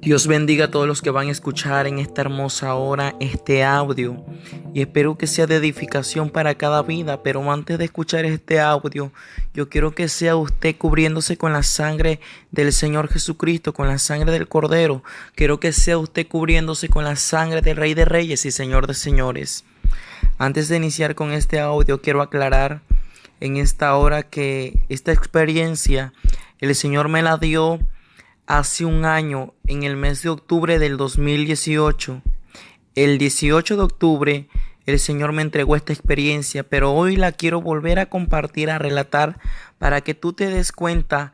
Dios bendiga a todos los que van a escuchar en esta hermosa hora este audio y espero que sea de edificación para cada vida. Pero antes de escuchar este audio, yo quiero que sea usted cubriéndose con la sangre del Señor Jesucristo, con la sangre del Cordero. Quiero que sea usted cubriéndose con la sangre del Rey de Reyes y Señor de Señores. Antes de iniciar con este audio, quiero aclarar en esta hora que esta experiencia el Señor me la dio hace un año, en el mes de octubre del 2018. El 18 de octubre el Señor me entregó esta experiencia, pero hoy la quiero volver a compartir, a relatar, para que tú te des cuenta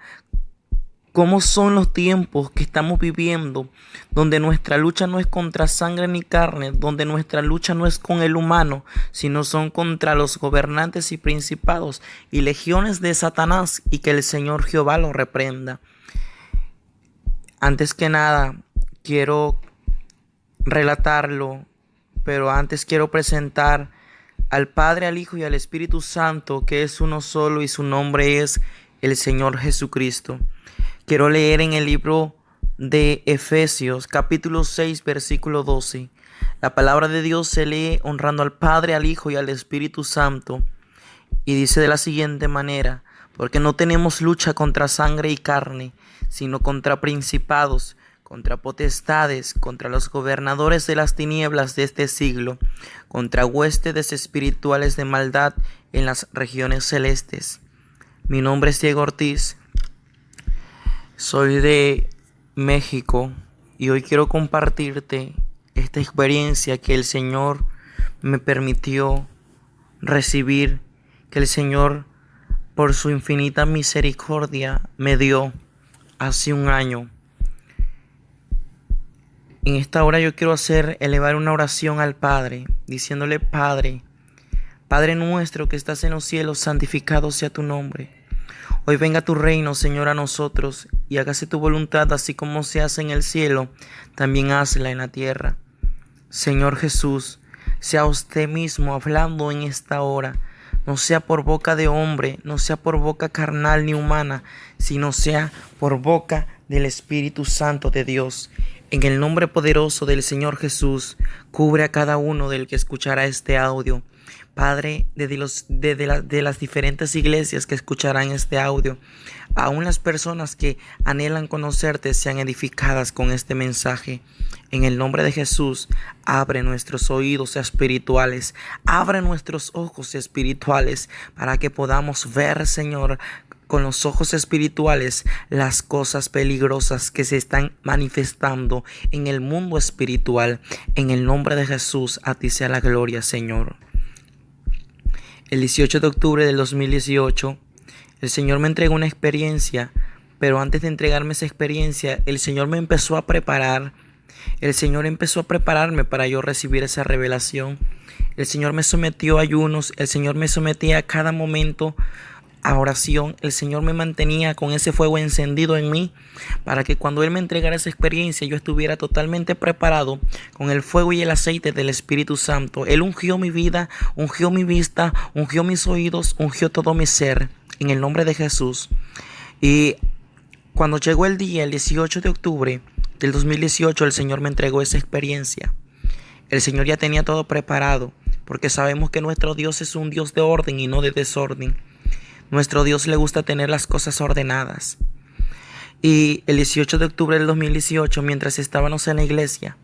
cómo son los tiempos que estamos viviendo, donde nuestra lucha no es contra sangre ni carne, donde nuestra lucha no es con el humano, sino son contra los gobernantes y principados y legiones de Satanás, y que el Señor Jehová lo reprenda. Antes que nada, quiero relatarlo, pero antes quiero presentar al Padre, al Hijo y al Espíritu Santo, que es uno solo y su nombre es el Señor Jesucristo. Quiero leer en el libro de Efesios, capítulo 6, versículo 12. La palabra de Dios se lee honrando al Padre, al Hijo y al Espíritu Santo. Y dice de la siguiente manera: porque no tenemos lucha contra sangre y carne, sino contra principados, contra potestades, contra los gobernadores de las tinieblas de este siglo, contra huestes espirituales de maldad en las regiones celestes. Mi nombre es Diego Ortiz, soy de México y hoy quiero compartirte esta experiencia que el Señor me permitió recibir, que el Señor por su infinita misericordia me dio hace un año. En esta hora yo quiero elevar una oración al Padre, diciéndole: Padre nuestro que estás en los cielos, santificado sea tu nombre. Hoy venga tu reino, Señor, a nosotros, y hágase tu voluntad, así como se hace en el cielo, también hazla en la tierra. Señor Jesús, sea usted mismo hablando en esta hora. No sea por boca de hombre, no sea por boca carnal ni humana, sino sea por boca del Espíritu Santo de Dios. En el nombre poderoso del Señor Jesús, cubre a cada uno del que escuchará este audio. Padre, de las diferentes iglesias que escucharán este audio, aún las personas que anhelan conocerte sean edificadas con este mensaje. En el nombre de Jesús, abre nuestros oídos espirituales, abre nuestros ojos espirituales para que podamos ver, Señor, con los ojos espirituales las cosas peligrosas que se están manifestando en el mundo espiritual. En el nombre de Jesús, a ti sea la gloria, Señor. El 18 de octubre del 2018, el Señor me entregó una experiencia, pero antes de entregarme esa experiencia, el Señor me empezó a preparar. El Señor empezó a prepararme para yo recibir esa revelación. El Señor me sometió a ayunos, el Señor me sometía a cada momento a oración. El Señor me mantenía con ese fuego encendido en mí para que cuando Él me entregara esa experiencia yo estuviera totalmente preparado con el fuego y el aceite del Espíritu Santo. Él ungió mi vida, ungió mi vista, ungió mis oídos, ungió todo mi ser en el nombre de Jesús. Y cuando llegó el día, el 18 de octubre del 2018, el Señor me entregó esa experiencia. El Señor ya tenía todo preparado, porque sabemos que nuestro Dios es un Dios de orden y no de desorden. Nuestro Dios le gusta tener las cosas ordenadas. Y el 18 de octubre del 2018, mientras estábamos en la iglesia,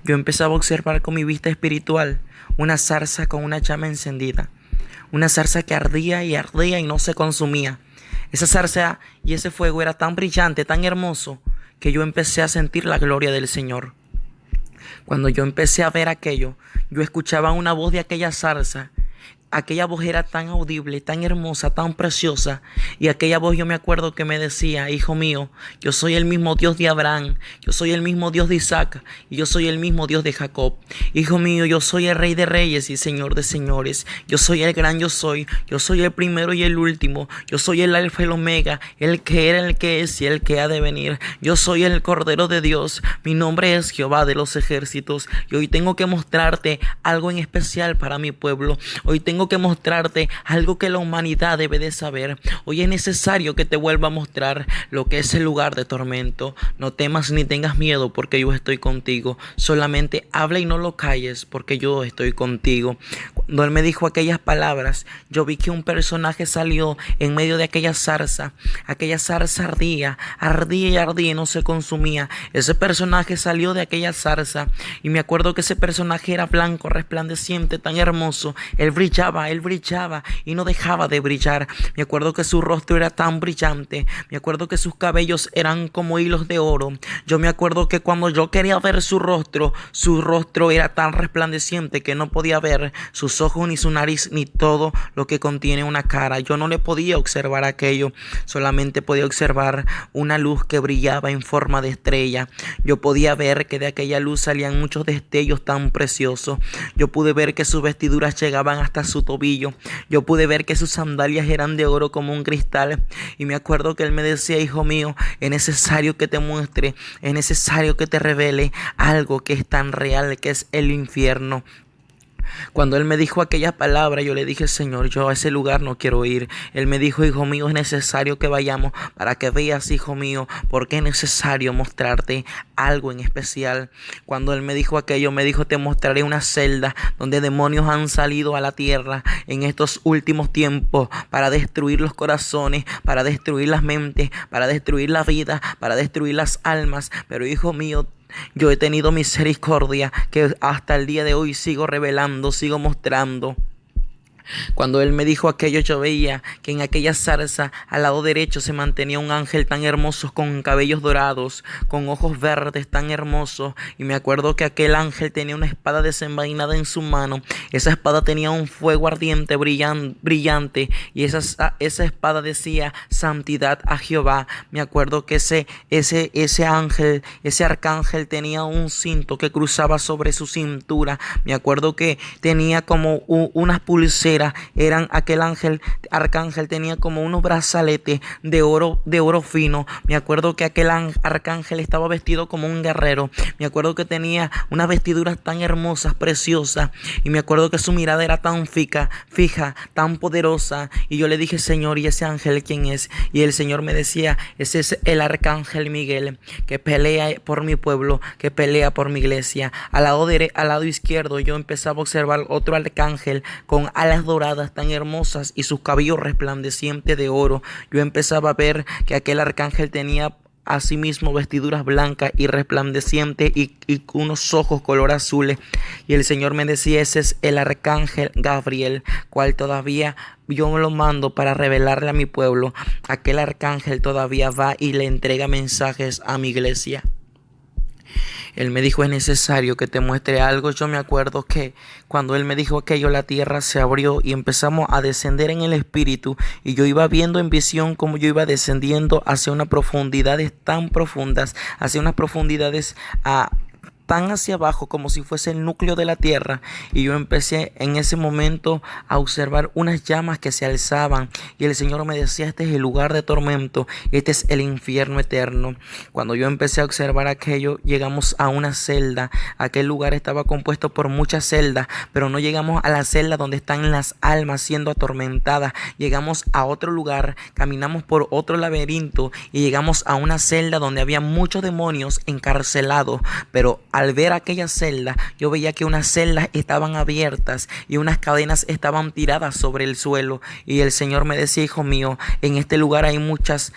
yo empezaba a observar con mi vista espiritual una zarza con una llama encendida. Una zarza que ardía y ardía y no se consumía. Esa zarza y ese fuego era tan brillante, tan hermoso, que yo empecé a sentir la gloria del Señor. Cuando yo empecé a ver aquello, yo escuchaba una voz de aquella zarza. Aquella voz era tan audible, tan hermosa, tan preciosa. Y aquella voz yo me acuerdo que me decía: hijo mío, yo soy el mismo Dios de Abraham, yo soy el mismo Dios de Isaac y yo soy el mismo Dios de Jacob. Hijo mío, yo soy el Rey de Reyes y Señor de Señores. Yo soy el gran yo soy el primero y el último. Yo soy el alfa y el omega, el que era, el que es y el que ha de venir. Yo soy el Cordero de Dios. Mi nombre es Jehová de los ejércitos. Y hoy tengo que mostrarte algo en especial para mi pueblo. Hoy tengo tengo que mostrarte algo que la humanidad debe de saber. Hoy es necesario que te vuelva a mostrar lo que es el lugar de tormento. No temas ni tengas miedo, porque yo estoy contigo. Solamente habla y no lo calles, porque yo estoy contigo. Cuando él me dijo aquellas palabras, yo vi que un personaje salió en medio de aquella zarza. Aquella zarza ardía, ardía y ardía y no se consumía. Ese personaje salió de aquella zarza y me acuerdo que ese personaje era blanco, resplandeciente, tan hermoso. Él brillaba y no dejaba de brillar. Me acuerdo que su rostro era tan brillante. Me acuerdo que sus cabellos eran como hilos de oro. Yo me acuerdo que cuando yo quería ver su rostro era tan resplandeciente que no podía ver sus ojos, ni su nariz, ni todo lo que contiene una cara. Yo no le podía observar aquello, solamente podía observar una luz que brillaba en forma de estrella. Yo podía ver que de aquella luz salían muchos destellos tan preciosos. Yo pude ver que sus vestiduras llegaban hasta su tobillo. Yo pude ver que sus sandalias eran de oro como un cristal. Y me acuerdo que él me decía: hijo mío, es necesario que te muestre, es necesario que te revele algo que es tan real, que es el infierno. Cuando él me dijo aquella palabra, yo le dije: Señor, yo a ese lugar no quiero ir. Él me dijo: hijo mío, es necesario que vayamos para que veas, hijo mío, porque es necesario mostrarte algo en especial. Cuando él me dijo aquello, me dijo: te mostraré una celda donde demonios han salido a la tierra en estos últimos tiempos para destruir los corazones, para destruir las mentes, para destruir la vida, para destruir las almas. Pero hijo mío, yo he tenido misericordia que hasta el día de hoy sigo revelando, sigo mostrando. Cuando él me dijo aquello, yo veía que en aquella zarza al lado derecho se mantenía un ángel tan hermoso, con cabellos dorados, con ojos verdes tan hermosos. Y me acuerdo que aquel ángel tenía una espada desenvainada en su mano. Esa espada tenía un fuego ardiente brillante, y esa espada decía: santidad a Jehová. Me acuerdo que ese ángel, ese arcángel, tenía un cinto que cruzaba sobre su cintura. Me acuerdo que tenía como unas pulseras. Aquel arcángel tenía como unos brazaletes de oro fino. Me acuerdo que aquel arcángel estaba vestido como un guerrero. Me acuerdo que tenía unas vestiduras tan hermosas, preciosas. Y me acuerdo que su mirada era tan fija, tan poderosa. Y yo le dije: Señor, ¿y ese ángel quién es? Y el Señor me decía: ese es el arcángel Miguel, que pelea por mi pueblo, que pelea por mi iglesia. Al lado izquierdo yo empezaba a observar otro arcángel con alas doradas tan hermosas y sus cabellos resplandecientes de oro. Yo empezaba a ver que aquel arcángel tenía asimismo vestiduras blancas y resplandecientes y unos ojos color azules. Y el Señor me decía: ese es el arcángel Gabriel, cual todavía yo me lo mando para revelarle a mi pueblo. Aquel arcángel todavía va y le entrega mensajes a mi iglesia. Él me dijo: es necesario que te muestre algo. Yo me acuerdo que cuando él me dijo aquello, la tierra se abrió y empezamos a descender en el espíritu. Y yo iba viendo en visión cómo yo iba descendiendo hacia unas profundidades tan profundas, hacia unas profundidades tan hacia abajo como si fuese el núcleo de la tierra. Y yo empecé en ese momento a observar unas llamas que se alzaban, y el Señor me decía: este es el lugar de tormento, este es el infierno eterno. Cuando yo empecé a observar aquello, llegamos a una celda. Aquel lugar estaba compuesto por muchas celdas, pero no llegamos a la celda donde están las almas siendo atormentadas. Llegamos a otro lugar, caminamos por otro laberinto y llegamos a una celda donde había muchos demonios encarcelados. Pero al ver aquella celda, yo veía que unas celdas estaban abiertas y unas cadenas estaban tiradas sobre el suelo. Y el Señor me decía: hijo mío, en este lugar hay muchos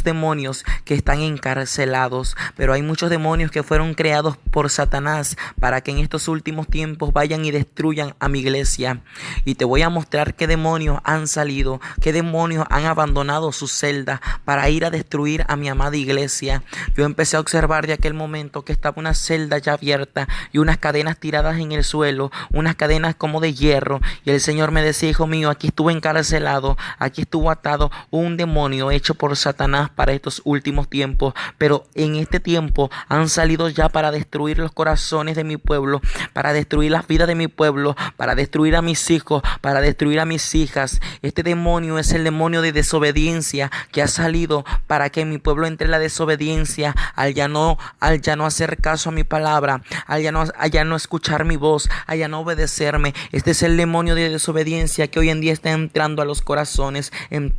demonios que están encarcelados, pero hay muchos demonios que fueron creados por Satanás para que en estos últimos tiempos vayan y destruyan a mi iglesia. Y te voy a mostrar qué demonios han salido, qué demonios han abandonado su celda para ir a destruir a mi amada iglesia. Yo empecé a observar de aquel momento que estaba una celda ya abierta y unas cadenas tiradas en el suelo, unas cadenas como de hierro. Y el Señor me decía: hijo mío, aquí estuvo encarcelado, aquí estuvo atado un demonio hecho por Satanás para estos últimos tiempos. Pero en este tiempo han salido ya para destruir los corazones de mi pueblo, para destruir las vidas de mi pueblo, para destruir a mis hijos, para destruir a mis hijas. Este demonio es el demonio de desobediencia que ha salido para que mi pueblo entre en la desobediencia al ya no hacer caso a mi palabra, al ya no escuchar mi voz, al ya no obedecerme. Este es el demonio de desobediencia que hoy en día está entrando a los corazones,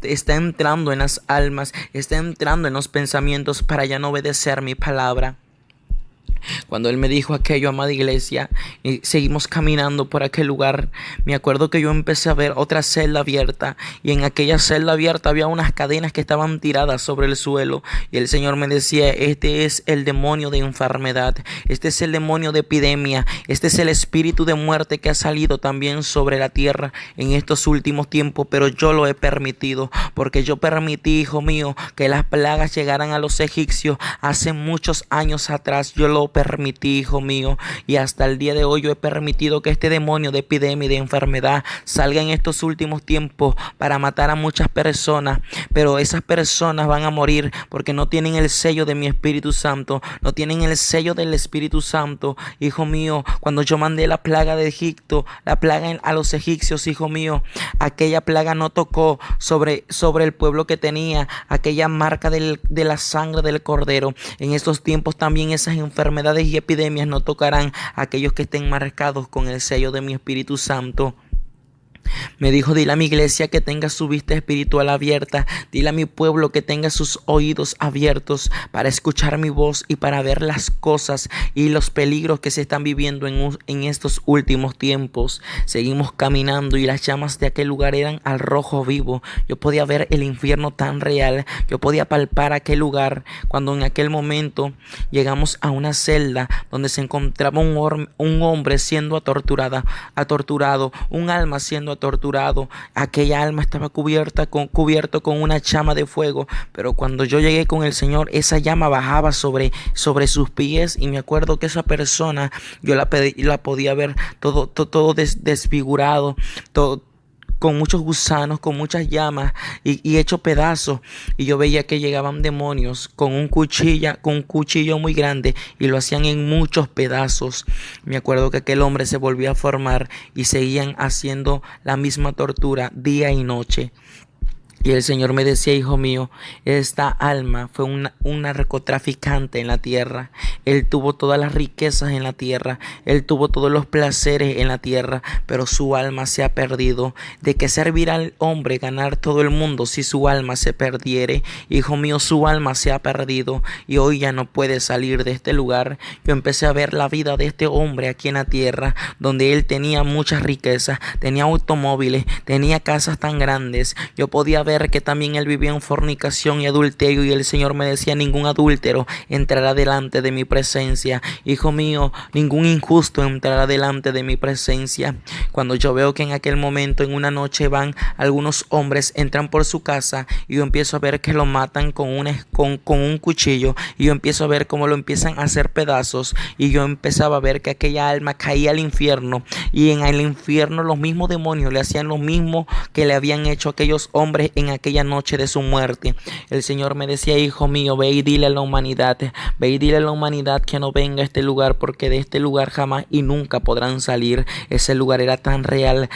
está entrando en las almas, está entrando en los pensamientos para ya no obedecer mi palabra. Cuando él me dijo aquello, amada iglesia, y seguimos caminando por aquel lugar, me acuerdo que yo empecé a ver otra celda abierta, y en aquella celda abierta había unas cadenas que estaban tiradas sobre el suelo, y el Señor me decía: este es el demonio de enfermedad, este es el demonio de epidemia, este es el espíritu de muerte que ha salido también sobre la tierra en estos últimos tiempos, pero yo lo he permitido, porque yo permití, hijo mío, que las plagas llegaran a los egipcios hace muchos años atrás. Yo lo permití, hijo mío, y hasta el día de hoy yo he permitido que este demonio de epidemia y de enfermedad salga en estos últimos tiempos para matar a muchas personas, pero esas personas van a morir porque no tienen el sello de mi Espíritu Santo, no tienen el sello del Espíritu Santo. Hijo mío, cuando yo mandé la plaga de Egipto, la plaga a los egipcios, hijo mío, aquella plaga no tocó sobre el pueblo que tenía aquella marca de la sangre del cordero. En estos tiempos también esas enfermedades y epidemias no tocarán a aquellos que estén marcados con el sello de mi Espíritu Santo. Me dijo: dile a mi iglesia que tenga su vista espiritual abierta. Dile a mi pueblo que tenga sus oídos abiertos para escuchar mi voz y para ver las cosas y los peligros que se están viviendo en estos últimos tiempos. Seguimos caminando y las llamas de aquel lugar eran al rojo vivo. Yo podía ver el infierno tan real. Yo podía palpar aquel lugar cuando en aquel momento llegamos a una celda donde se encontraba un hombre siendo atorturado, un alma siendo torturado. Aquella alma estaba cubierto con una llama de fuego, pero cuando yo llegué con el Señor, esa llama bajaba sobre sus pies, y me acuerdo que esa persona yo la podía ver todo desfigurado, todo con muchos gusanos, con muchas llamas y hecho pedazos. Y yo veía que llegaban demonios con un cuchillo muy grande y lo hacían en muchos pedazos. Me acuerdo que aquel hombre se volvió a formar y seguían haciendo la misma tortura día y noche. Y el Señor me decía: hijo mío, esta alma fue una narcotraficante en la tierra. Él tuvo todas las riquezas en la tierra. Él tuvo todos los placeres en la tierra, pero su alma se ha perdido. ¿De qué servirá al hombre ganar todo el mundo si su alma se perdiere? Hijo mío, su alma se ha perdido y hoy ya no puede salir de este lugar. Yo empecé a ver la vida de este hombre aquí en la tierra, donde él tenía muchas riquezas, tenía automóviles, tenía casas tan grandes. Yo podía ver que también él vivía en fornicación y adulterio, y el Señor me decía: ningún adúltero entrará delante de mi presencia. Hijo mío, ningún injusto entrará delante de mi presencia. Cuando yo veo que en aquel momento, en una noche, van algunos hombres, entran por su casa, y yo empiezo a ver que lo matan con un cuchillo, y yo empiezo a ver cómo lo empiezan a hacer pedazos, y yo empezaba a ver que aquella alma caía al infierno, y en el infierno los mismos demonios le hacían lo mismo que le habían hecho a aquellos hombres en aquella noche de su muerte. El Señor me decía: hijo mío, ve y dile a la humanidad, que no venga a este lugar, porque de este lugar jamás y nunca podrán salir. Ese lugar era tan real,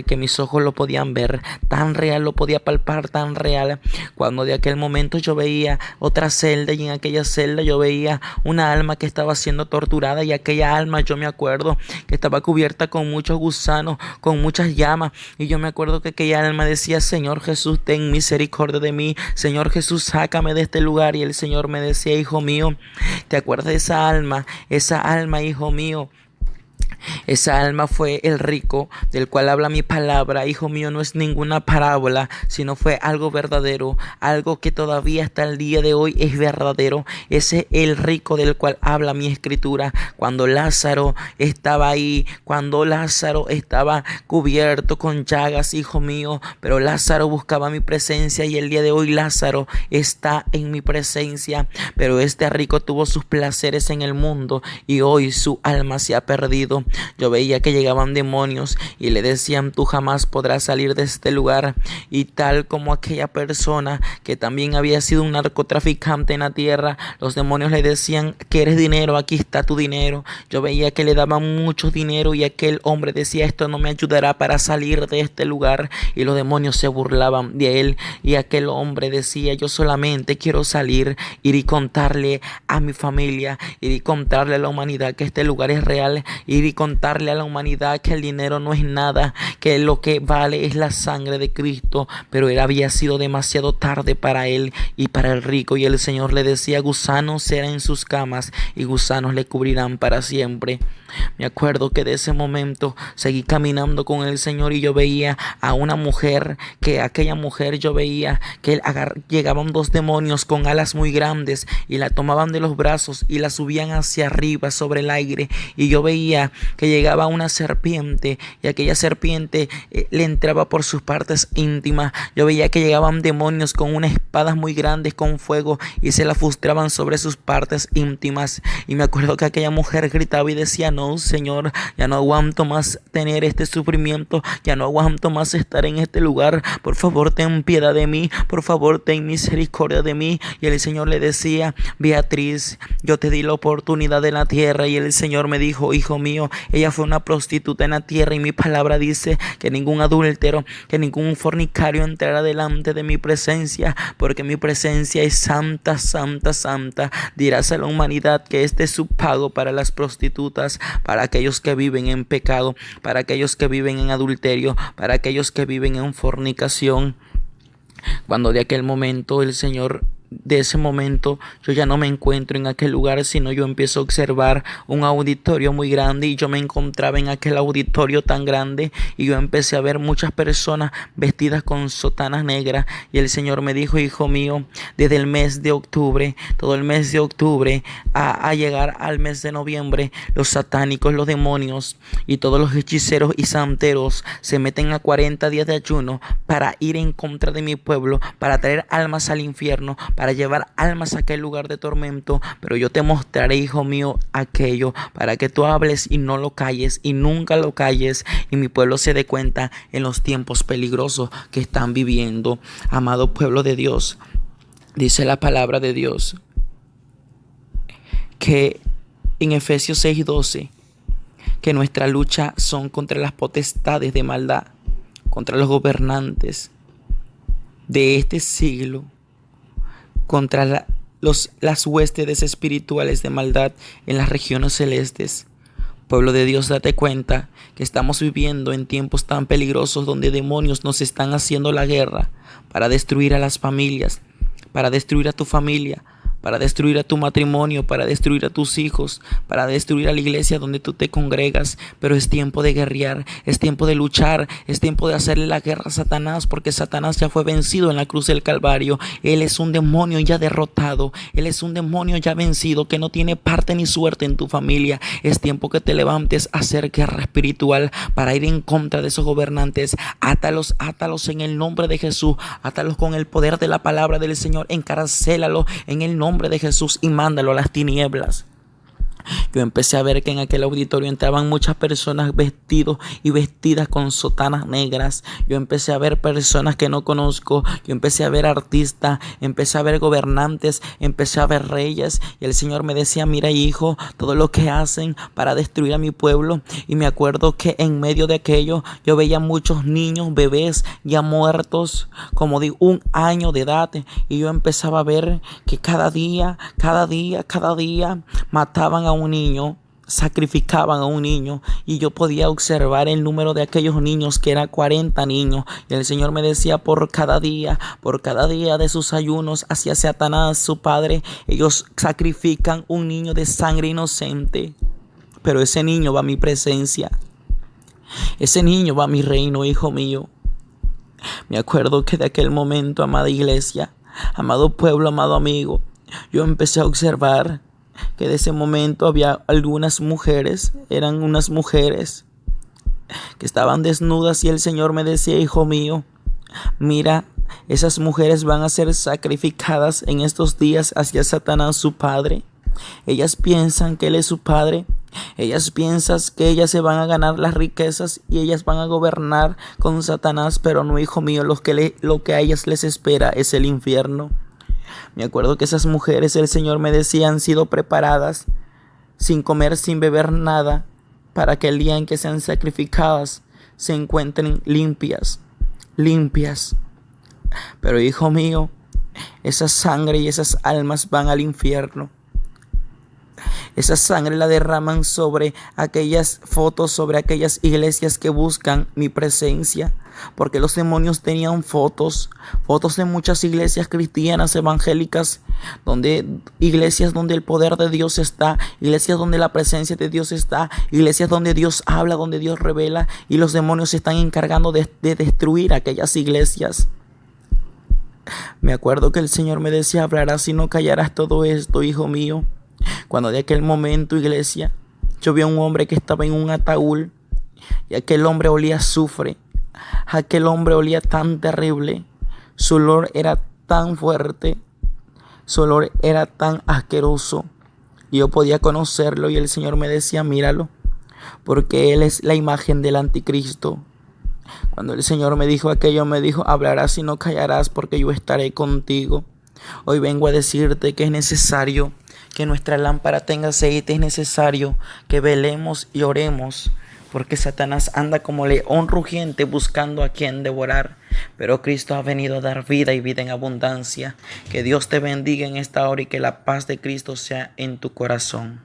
que mis ojos lo podían ver, tan real, lo podía palpar, tan real. Cuando de aquel momento yo veía otra celda, y en aquella celda yo veía una alma que estaba siendo torturada, y aquella alma, yo me acuerdo que estaba cubierta con muchos gusanos, con muchas llamas, y yo me acuerdo que aquella alma decía: Señor Jesús, ten misericordia de mí. Señor Jesús, sácame de este lugar. Y el Señor me decía: hijo mío, ¿te acuerdas de esa alma? Esa alma, hijo mío, esa alma fue el rico del cual habla mi palabra. Hijo mío, no es ninguna parábola, sino fue algo verdadero, algo que todavía hasta el día de hoy es verdadero. Ese es el rico del cual habla mi escritura. Cuando Lázaro estaba ahí, cuando Lázaro estaba cubierto con llagas, hijo mío, pero Lázaro buscaba mi presencia, y el día de hoy Lázaro está en mi presencia. Pero este rico tuvo sus placeres en el mundo y hoy su alma se ha perdido. yo veía que llegaban demonios y le decían: tú jamás podrás salir de este lugar. Y tal como aquella persona que también había sido un narcotraficante en la tierra, los demonios le decían: ¿quieres dinero? Aquí está tu dinero. Yo veía que le daban mucho dinero y aquel hombre decía: esto no me ayudará para salir de este lugar. Y los demonios se burlaban de él, y aquel hombre decía: yo solamente quiero salir, ir y contarle a mi familia, ir y contarle a la humanidad que este lugar es real, ir y contarle a la humanidad que el dinero no es nada, que lo que vale es la sangre de Cristo. Pero él había sido demasiado tarde para él y para el rico, y el Señor le decía: gusanos serán en sus camas y gusanos le cubrirán para siempre. Me acuerdo que de ese momento seguí caminando con el Señor y yo veía a una mujer, que aquella mujer yo veía que llegaban dos demonios con alas muy grandes y la tomaban de los brazos y la subían hacia arriba sobre el aire, y yo veía que llegaba una serpiente y aquella serpiente le entraba por sus partes íntimas. Yo veía que llegaban demonios con unas espadas muy grandes con fuego y se la frustraban sobre sus partes íntimas, y me acuerdo que aquella mujer gritaba y decía: no, Señor, ya no aguanto más tener este sufrimiento, ya no aguanto más estar en este lugar, por favor ten piedad de mí, por favor ten misericordia de mí. Y el Señor le decía: Beatriz, yo te di la oportunidad en la tierra. Y el Señor me dijo: hijo mío, ella fue una prostituta en la tierra, y mi palabra dice que ningún adúltero, que ningún fornicario entrará delante de mi presencia, porque mi presencia es santa, santa, santa. Dirás a la humanidad que este es su pago para las prostitutas, para aquellos que viven en pecado, para aquellos que viven en adulterio, para aquellos que viven en fornicación. Cuando de aquel momento el Señor, de ese momento yo ya no me encuentro en aquel lugar, sino yo empiezo a observar un auditorio muy grande, y yo me encontraba en aquel auditorio tan grande y yo empecé a ver muchas personas vestidas con sotanas negras. Y el Señor me dijo: hijo mío, desde el mes de octubre, todo el mes de octubre a llegar al mes de noviembre, los satánicos, los demonios y todos los hechiceros y santeros se meten a 40 días de ayuno para ir en contra de mi pueblo, para traer almas al infierno, para llevar almas a aquel lugar de tormento. Pero yo te mostraré, hijo mío, aquello, para que tú hables y no lo calles, y nunca lo calles, y mi pueblo se dé cuenta en los tiempos peligrosos que están viviendo. Amado pueblo de Dios, dice la palabra de Dios que en Efesios 6:12, que nuestra lucha son contra las potestades de maldad, contra los gobernantes de este siglo, contra las huestes espirituales de maldad en las regiones celestes. Pueblo de Dios, date cuenta que estamos viviendo en tiempos tan peligrosos donde demonios nos están haciendo la guerra para destruir a las familias, para destruir a tu familia, para destruir a tu matrimonio, para destruir a tus hijos, para destruir a la iglesia donde tú te congregas. Pero es tiempo de guerrear, es tiempo de luchar, es tiempo de hacerle la guerra a Satanás, porque Satanás ya fue vencido en la cruz del Calvario. Él es un demonio ya derrotado, él es un demonio ya vencido, que no tiene parte ni suerte en tu familia. Es tiempo que te levantes a hacer guerra espiritual para ir en contra de esos gobernantes. Átalos, átalos en el nombre de Jesús, átalos con el poder de la palabra del Señor, encarcélalos en el nombre de Jesús y mándalo a las tinieblas. Yo empecé a ver que en aquel auditorio entraban muchas personas vestidos y vestidas con sotanas negras. Yo empecé a ver personas que no conozco. Yo empecé a ver artistas, empecé a ver gobernantes, empecé a ver reyes. Y el Señor me decía: mira, hijo, todo lo que hacen para destruir a mi pueblo. Y me acuerdo que en medio de aquello yo veía muchos niños, bebés ya muertos, como de 1 año de edad. Y yo empezaba a ver que cada día mataban a un niño, sacrificaban a un niño, y yo podía observar el número de aquellos niños, que eran 40 niños. Y el Señor me decía: por cada día de sus ayunos hacia Satanás, su padre, ellos sacrifican un niño de sangre inocente. Pero ese niño va a mi presencia, ese niño va a mi reino, hijo mío. Me acuerdo que de aquel momento, amada iglesia, amado pueblo, amado amigo, yo empecé a observar que de ese momento había algunas mujeres, eran unas mujeres que estaban desnudas, y el Señor me decía: hijo mío, mira, esas mujeres van a ser sacrificadas en estos días hacia Satanás, su padre. Ellas piensan que él es su padre, Ellas piensan que ellas se van a ganar las riquezas y ellas van a gobernar con Satanás, pero no, hijo mío, lo que a ellas les espera es el infierno. Me acuerdo que esas mujeres, el Señor me decía, han sido preparadas sin comer, sin beber nada, para que el día en que sean sacrificadas se encuentren limpias. Pero, hijo mío, esa sangre y esas almas van al infierno. Esa sangre la derraman sobre aquellas fotos, sobre aquellas iglesias que buscan mi presencia. Porque los demonios tenían fotos de muchas iglesias cristianas, evangélicas, iglesias donde el poder de Dios está, iglesias donde la presencia de Dios está, iglesias donde Dios habla, donde Dios revela, y los demonios se están encargando de destruir aquellas iglesias. Me acuerdo que el Señor me decía, hablarás y no callarás todo esto, hijo mío. Cuando de aquel momento, iglesia, yo vi a un hombre que estaba en un ataúd y aquel hombre olía a azufre. Aquel hombre olía tan terrible, su olor era tan fuerte, su olor era tan asqueroso. Y yo podía conocerlo y el Señor me decía, míralo, porque él es la imagen del anticristo. Cuando el Señor me dijo aquello, me dijo, hablarás y no callarás porque yo estaré contigo. Hoy vengo a decirte que es necesario que nuestra lámpara tenga aceite, es necesario que velemos y oremos, porque Satanás anda como león rugiente buscando a quien devorar, pero Cristo ha venido a dar vida y vida en abundancia. Que Dios te bendiga en esta hora y que la paz de Cristo sea en tu corazón.